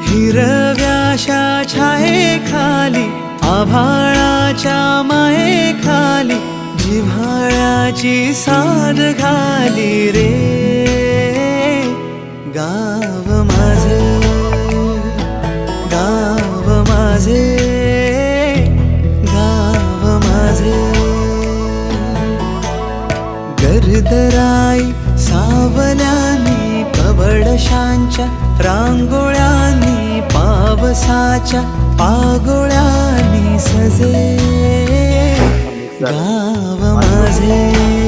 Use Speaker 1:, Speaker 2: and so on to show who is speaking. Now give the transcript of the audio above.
Speaker 1: हिरव्याशा छायेखाली आभाळाच्या मायेखाली जिव्हाळ्याची साद घाली रे गाव माझे, गाव माझे, गाव माझे. गर्दराई सावल्यानी पवडशांच्या रांगोळ्यांनी पावसाच्या पागोळ्यांनी सजे गाव माझे.